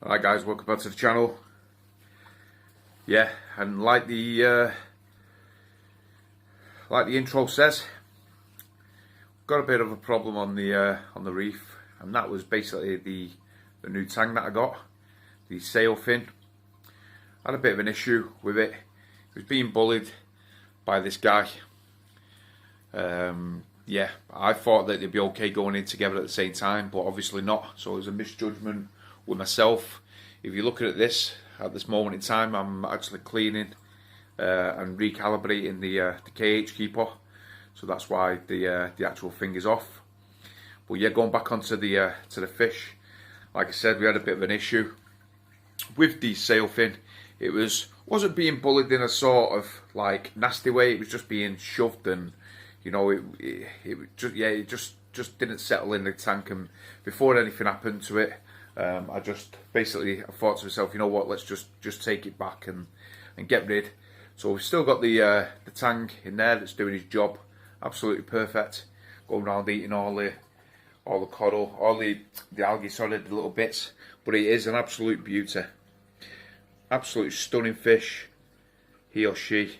Alright guys, welcome back to the channel. Yeah, and like the intro says, got a bit of a problem on the reef, and that was basically the new tang that I got, the sail fin. I had a bit of an issue with it. It was being bullied by this guy. Yeah, I thought that they'd be okay going in together at the same time, but obviously not. So it was a misjudgment with myself. If you're looking at this moment in time, I'm actually cleaning and recalibrating the KH keeper, so that's why the actual thing is off. But yeah, going back onto the to the fish, like I said, we had a bit of an issue with the sail fin. It wasn't being bullied in a sort of like nasty way. It was just being shoved, and you know, it just didn't settle in the tank. And before anything happened to it, I just basically thought to myself, you know what, let's just take it back and get rid. So we've still got the tang in there that's doing his job, absolutely perfect. Going around eating all the coral, all the algae, sorry, the little bits. But it is an absolute beauty, absolutely stunning fish. He or she,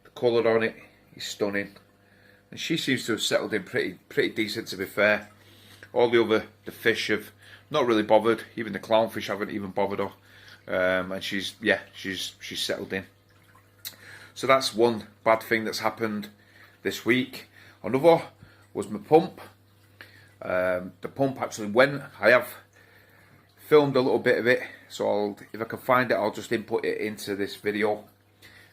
the colour on it is stunning, and she seems to have settled in pretty decent, to be fair. All the fish have not really bothered. Even the clownfish haven't even bothered her, and she's settled in. So that's one bad thing that's happened this week. Another was my pump. The pump actually went. I have filmed a little bit of it, so if I can find it, I'll just input it into this video.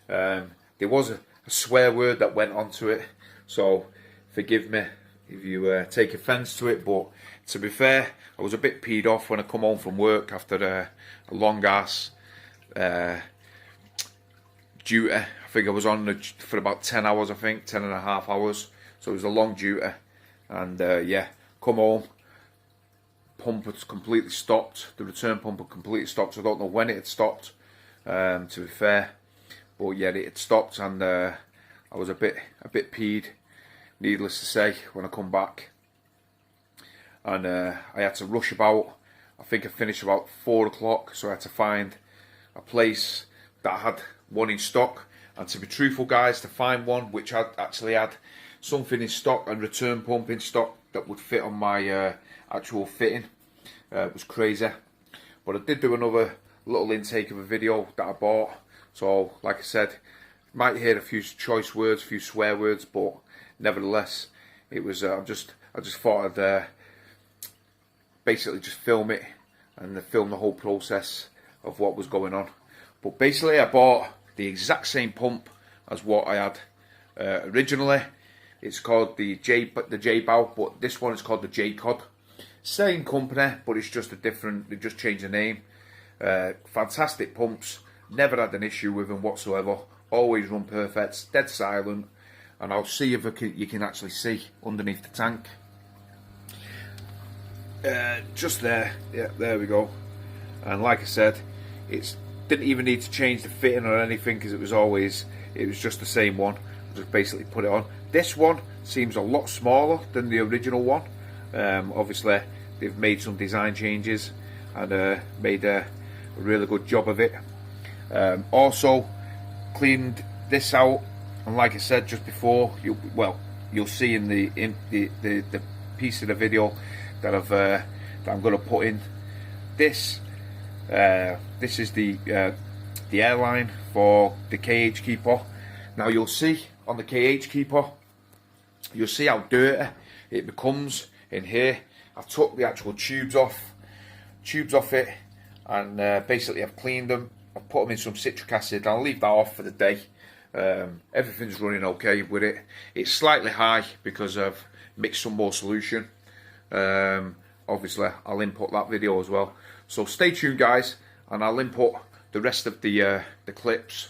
There was a swear word that went onto it, so forgive me if you take offence to it, but to be fair, I was a bit peed off when I come home from work after a long ass duty. I think I was on for about 10 hours, I think, 10 and a half hours, so it was a long duty. And yeah, come home, pump had completely stopped, the return pump had completely stopped. So I don't know when it had stopped, to be fair, but yeah, it had stopped, and I was a bit peed, needless to say, when I come back. And I had to rush about. I think I finished about 4 o'clock, so I had to find a place that had one in stock. And to be truthful guys, to find one which actually had something in stock and return pump in stock that would fit on my actual fitting, it was crazy. But I did do another little intake of a video that I bought, so like I said, you might hear a few choice words, a few swear words, but nevertheless, it was I just thought I'd basically just film it and film the whole process of what was going on. But basically, I bought the exact same pump as what I had originally. It's called the jebao, but this one is called the J-Cod. Same company, but it's just a different. They just changed the name. Fantastic pumps. Never had an issue with them whatsoever. Always run perfect. Dead silent. And I'll see if you can actually see underneath the tank. Just there, yeah, there we go. And like I said, it didn't even need to change the fitting or anything, because it was just the same one. I just basically put it on. This one seems a lot smaller than the original one. Obviously they've made some design changes and made a really good job of it. Also cleaned this out, and like I said just before, you'll see in the piece of the video that I'm going to put in. This is the airline for the KH keeper. Now you'll see on the KH keeper, you'll see how dirty it becomes in here. I've took the actual tubes off it, and basically I've cleaned them. I've put them in some citric acid. I'll leave that off for the day. Everything's running okay with it. It's slightly high because I've mixed some more solution. Obviously I'll input that video as well, so stay tuned guys, and I'll input the rest of the clips.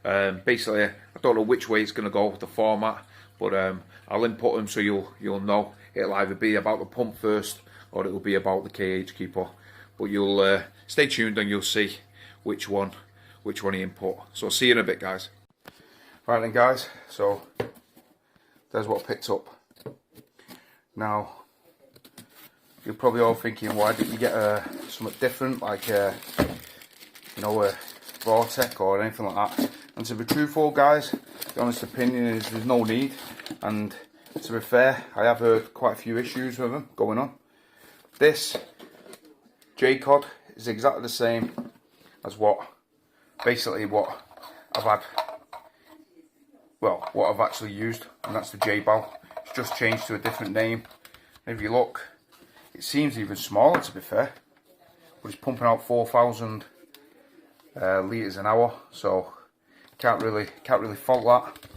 Basically I don't know which way it's going to go, the format, but I'll input them so you'll know. It'll either be about the pump first, or it'll be about the KH keeper, but you'll stay tuned and you'll see which one you input. So I'll see you in a bit guys. Right then guys, so there's what I picked up. Now you're probably all thinking, why didn't you get something different, like you know, a Vortec or anything like that? And to be truthful, guys, the honest opinion is there's no need. And to be fair, I have heard quite a few issues with them going on. This J-Cod is exactly the same as basically what I've had, well, what I've actually used, and that's the jebao. It's just changed to a different name. If you look, it seems even smaller, to be fair, but it's pumping out 4,000 litres an hour, so can't really fault that.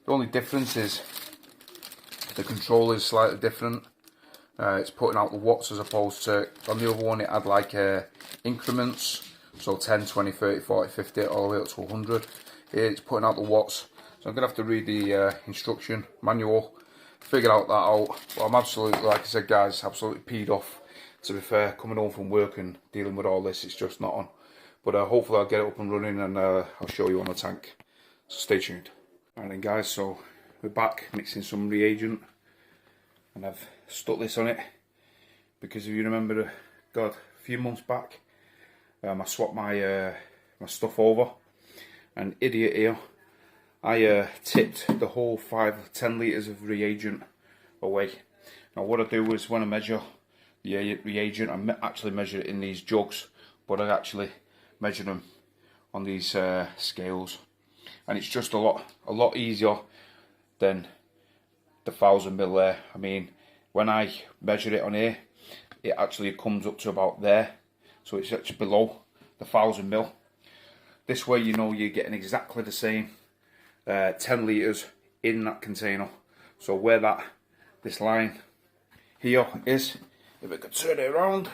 The only difference is the controller is slightly different. It's putting out the watts as opposed to, on the other one it had like increments, so 10, 20, 30, 40, 50, all the way up to 100. Here it's putting out the watts, so I'm going to have to read the instruction manual, figure out that out. But I'm absolutely, like I said guys, absolutely peed off, to be fair. Coming home from work and dealing with all this, it's just not on. But hopefully I'll get it up and running, and I'll show you on the tank, so stay tuned. Alright then guys, so we're back mixing some reagent, and I've stuck this on it because if you remember, a few months back I swapped my my stuff over, and idiot here, I tipped the whole 10 litres of reagent away. Now what I do is when I measure the reagent, I actually measure it in these jugs, but I actually measure them on these scales, and it's just a lot easier than the 1,000 ml there. I mean, when I measure it on here, it actually comes up to about there, so it's actually below the 1,000 ml. This way you know you're getting exactly the same 10 litres in that container. So where this line here is, if I could turn it around,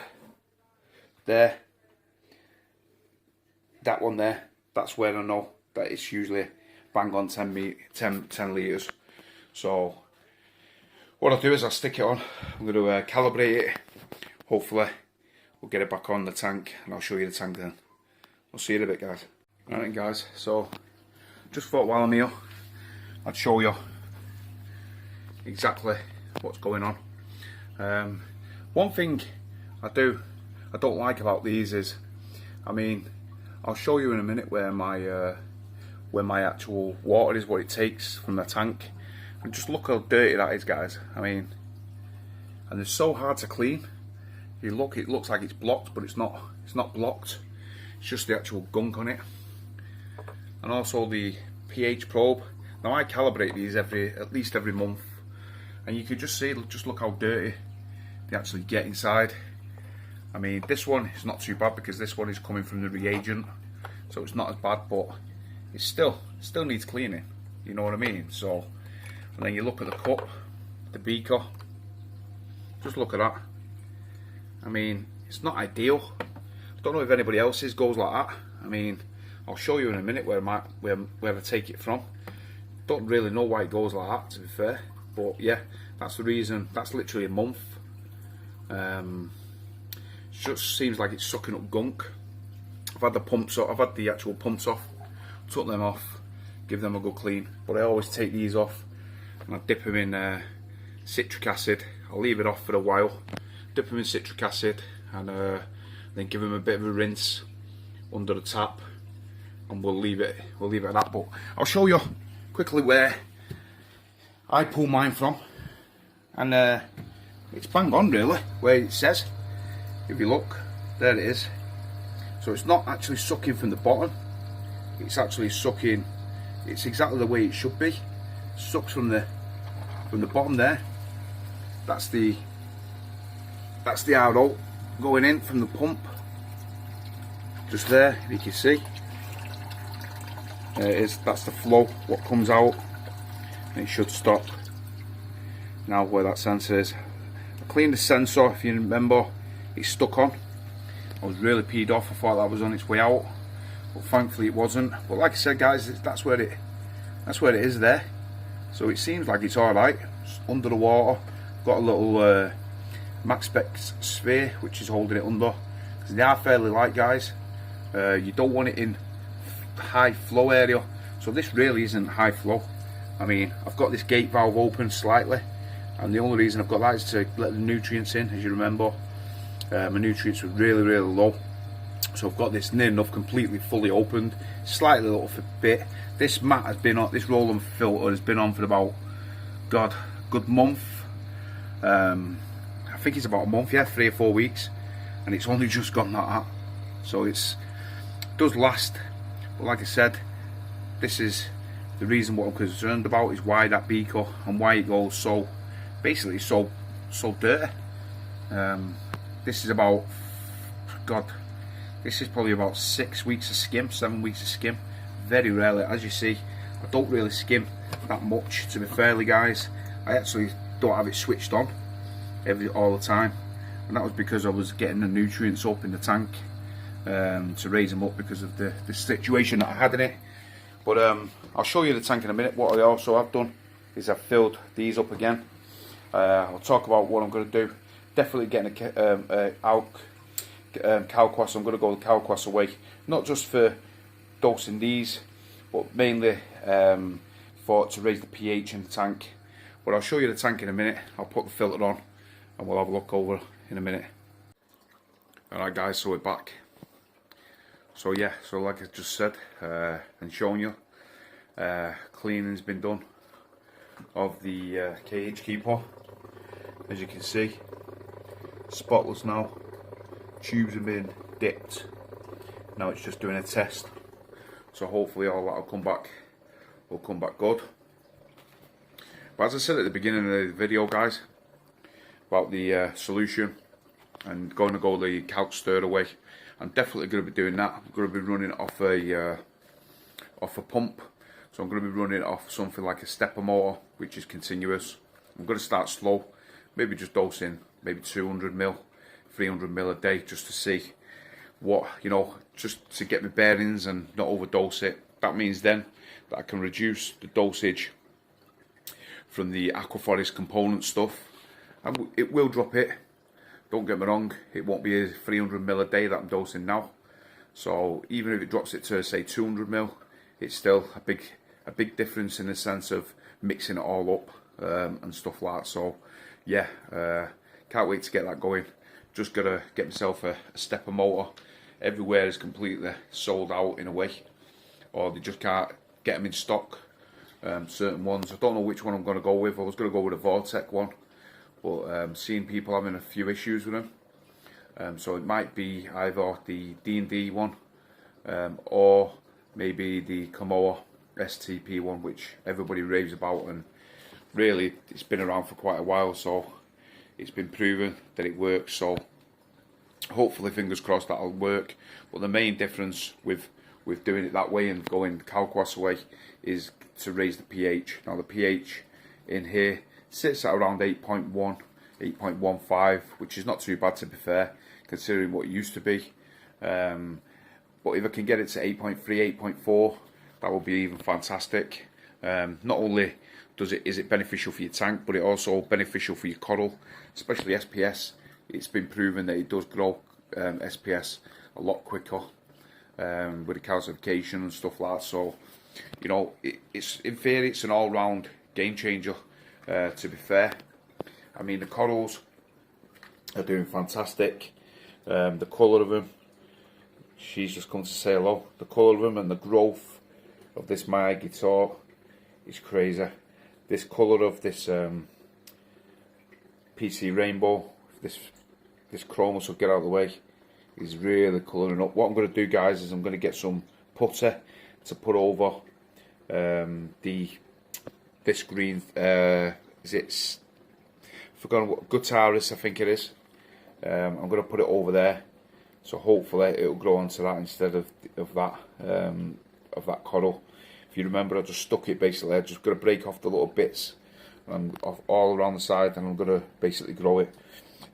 there, that one there, that's where I know that it's usually bang on 10 litres. So what I'll do is I'll stick it on, I'm going to calibrate it, hopefully we'll get it back on the tank, and I'll show you the tank then. I'll see you in a bit guys. Alright guys, so just thought while I'm here I'd show you exactly what's going on. One thing I don't like about these is, I mean, I'll show you in a minute where my actual water is, what it takes from the tank, and just look how dirty that is guys. I mean, and it's so hard to clean. You look, it looks like it's blocked, but it's not blocked. It's just the actual gunk on it. And also the pH probe. Now I calibrate these at least every month, and you can just see, just look how dirty they actually get inside. I mean, this one is not too bad because this one is coming from the reagent, so it's not as bad, but it still needs cleaning, you know what I mean? So, and then you look at the cup, the beaker, just look at that. I mean, it's not ideal. I don't know if anybody else's goes like that. I mean, I'll show you in a minute where I take it from. Don't really know why it goes like that, to be fair, but yeah, that's the reason. That's literally a month. It just seems like it's sucking up gunk. I've had the pumps off, I've had the actual pumps off, took them off, give them a good clean, but I always take these off and I dip them in citric acid. I'll leave it off for a while, dip them in citric acid, and then give them a bit of a rinse under the tap, and we'll leave it at that. But I'll show you quickly where I pull mine from, and it's bang on really where it says. If you look, there it is. So it's not actually sucking from the bottom, it's actually sucking, it's exactly the way it should be. Sucks from the bottom there. That's the RO going in from the pump, just there, if you can see. There it is, that's the flow, what comes out, and it should stop. Now where that sensor is, I cleaned the sensor, if you remember, it's stuck on. I was really peed off, I thought that was on its way out, but thankfully it wasn't. But like I said guys, that's where it is there. So it seems like it's alright. It's under the water, got a little max spec sphere which is holding it under, because they are fairly light guys. You don't want it in high flow area, so this really isn't high flow. I mean, I've got this gate valve open slightly and the only reason I've got that is to let the nutrients in. As you remember, my nutrients were really low, so I've got this near enough completely fully opened, slightly off a bit. This mat has been on, this roll-on filter has been on for about, God, a good month. I think it's about a month, yeah, 3 or 4 weeks, and it's only just gotten like that. So it does last, but like I said, this is the reason what I'm concerned about, is why that beaker and why it goes so, basically so dirty. This is about, God, this is probably about 6 weeks of skim, 7 weeks of skim. Very rarely, as you see, I don't really skim that much, to be fairly, guys. I actually don't have it switched on all the time, and that was because I was getting the nutrients up in the tank to raise them up because of the situation that I had in it. But I'll show you the tank in a minute. What I also have done is I've filled these up again. I'll talk about what I'm going to do. Definitely getting a Kalkwasser. I'm going to go the Kalkwasser way, not just for dosing these, but mainly to raise the pH in the tank. But I'll show you the tank in a minute. I'll put the filter on and we'll have a look over in a minute. Alright guys, so we're back. So yeah, so like I just said and shown you, cleaning's been done of the cage keeper. As you can see, spotless now. Tubes have been dipped. Now it's just doing a test. So hopefully all that will come back good. But as I said at the beginning of the video, guys, about the solution and going to go the calc stirred away, I'm definitely going to be doing that. I'm going to be running it off a pump. So I'm going to be running it off something like a stepper motor, which is continuous. I'm going to start slow, maybe just dosing maybe 200 mil, 300 mil a day, just to see what, you know, just to get my bearings and not overdose it. That means then that I can reduce the dosage from the Aquarium component stuff. And it will drop it, don't get me wrong, it won't be a 300 mil a day that I'm dosing now. So even if it drops it to say 200 mil, it's still a big difference in the sense of mixing it all up and stuff like that. So yeah, can't wait to get that going. Just gotta get myself a stepper motor. Everywhere is completely sold out in a way, or they just can't get them in stock. Certain ones, I don't know which one I'm going to go with. I was going to go with a Vortex one, but seeing people having a few issues with them, so it might be either the D&D one or maybe the Kamoa STP one, which everybody raves about, and really it's been around for quite a while, so it's been proven that it works. So hopefully, fingers crossed, that'll work. But the main difference with doing it that way and going Kalkwasser way is to raise the pH. Now the pH in here sits at around 8.1, 8.15, which is not too bad, to be fair, considering what it used to be. But if I can get it to 8.3, 8.4, that would be even fantastic. Not only is it beneficial for your tank, but it also beneficial for your coral, especially SPS. It's been proven that it does grow SPS a lot quicker with the calcification and stuff like that. So, you know, it's in theory it's an all-round game changer. To be fair, I mean the corals are doing fantastic. The colour of them, she's just come to say hello. The colour of them and the growth of this Maya guitar is crazy. This colour of this PC rainbow, this chroma, so get out of the way, is really colouring up. What I'm going to do, guys, is I'm going to get some putter to put over this green, is it, forgotten what, Guitarist, I think it is. I'm going to put it over there, so hopefully it'll grow onto that instead of that coral. If you remember, I just stuck it basically. I'm just going to break off the little bits and off all around the side, and I'm going to basically grow it.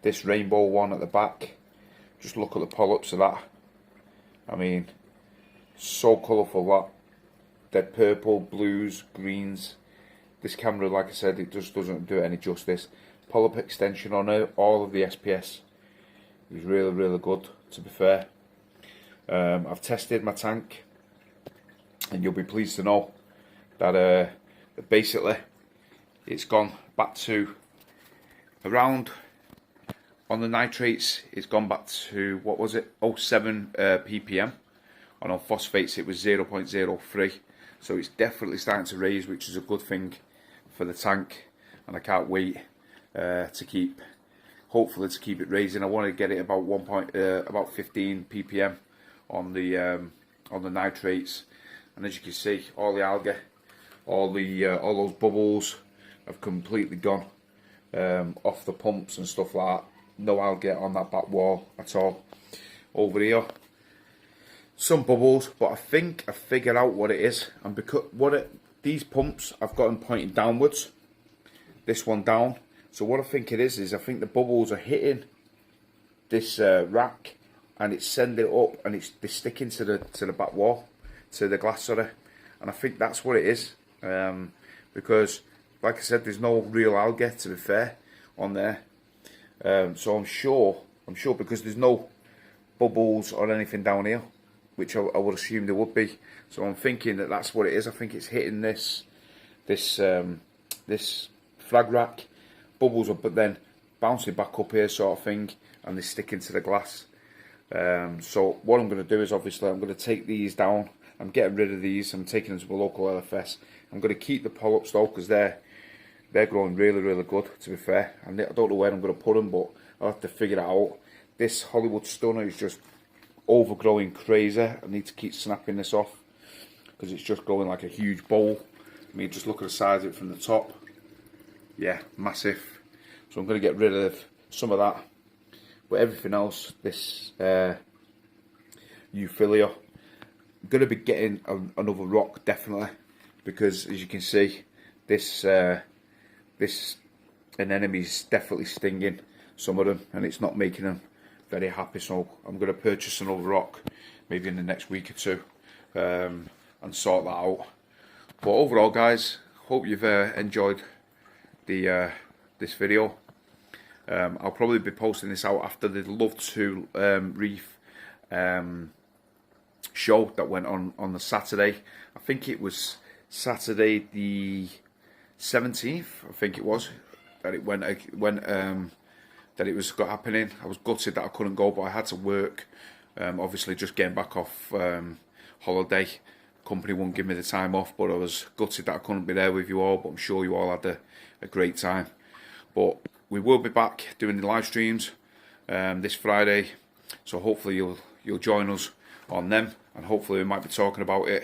This rainbow one at the back, just look at the polyps of that. I mean, so colourful that. They're purple, blues, greens. This camera, like I said, it just doesn't do it any justice. Polyp extension on it, all of the SPS is really, really good, to be fair. I've tested my tank, and you'll be pleased to know that basically it's gone back to around on the nitrates, it's gone back to, what was it, 07 ppm, and on phosphates it was 0.03, so it's definitely starting to raise, which is a good thing for the tank, and I can't wait to keep, hopefully to keep it raising. I want to get it about about 15 ppm on the nitrates, and as you can see, all the algae, all those bubbles have completely gone off the pumps and stuff like that. No algae on that back wall at all. Over here, some bubbles, but I think I figured out what it is. And because these pumps, I've got them pointing downwards. This one down. So what I think it is I think the bubbles are hitting this rack, and it's sending it up, and they're sticking to the back wall, to the glass, sorry. And I think that's what it is. Because, like I said, there's no real algae, to be fair, on there. So I'm sure because there's no bubbles or anything down here, which I would assume there would be. So I'm thinking that that's what it is. I think it's hitting this flag rack, bubbles up, but then bouncing back up here, sort of thing, and they're sticking to the glass. So what I'm going to do is, obviously, I'm going to take these down. I'm getting rid of these. I'm taking them to a local LFS. I'm going to keep the polyps though, because they're growing really, really good, to be fair. And I don't know where I'm going to put them, but I'll have to figure it out. This Hollywood Stunner is just overgrowing crazy. I need to keep snapping this off, because it's just growing like a huge bowl. I mean, just look at the size of it from the top. Yeah, massive. So I'm going to get rid of some of that. But everything else, this Euphilia, I'm going to be getting another rock, definitely. Because, as you can see, this anemone's definitely stinging some of them, and it's not making them very happy. So I'm going to purchase another rock maybe in the next week or two, and sort that out. But overall, guys, hope you've enjoyed this video. I'll probably be posting this out after the Love to Reef show that went on the Saturday. I think it was Saturday the 17th, I think it was, that it that it was happening. I was gutted that I couldn't go, but I had to work. Obviously, just getting back off holiday, company wouldn't give me the time off, but I was gutted that I couldn't be there with you all. But I'm sure you all had a great time. But we will be back doing the live streams this Friday, so hopefully you'll join us on them, and hopefully we might be talking about it.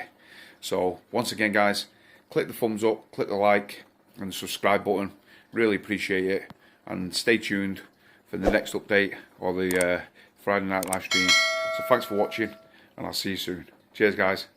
So once again, guys, click the thumbs up, click the like and the subscribe button. Really appreciate it, and stay tuned for the next update or the Friday night live stream. So thanks for watching, and I'll see you soon. Cheers, guys.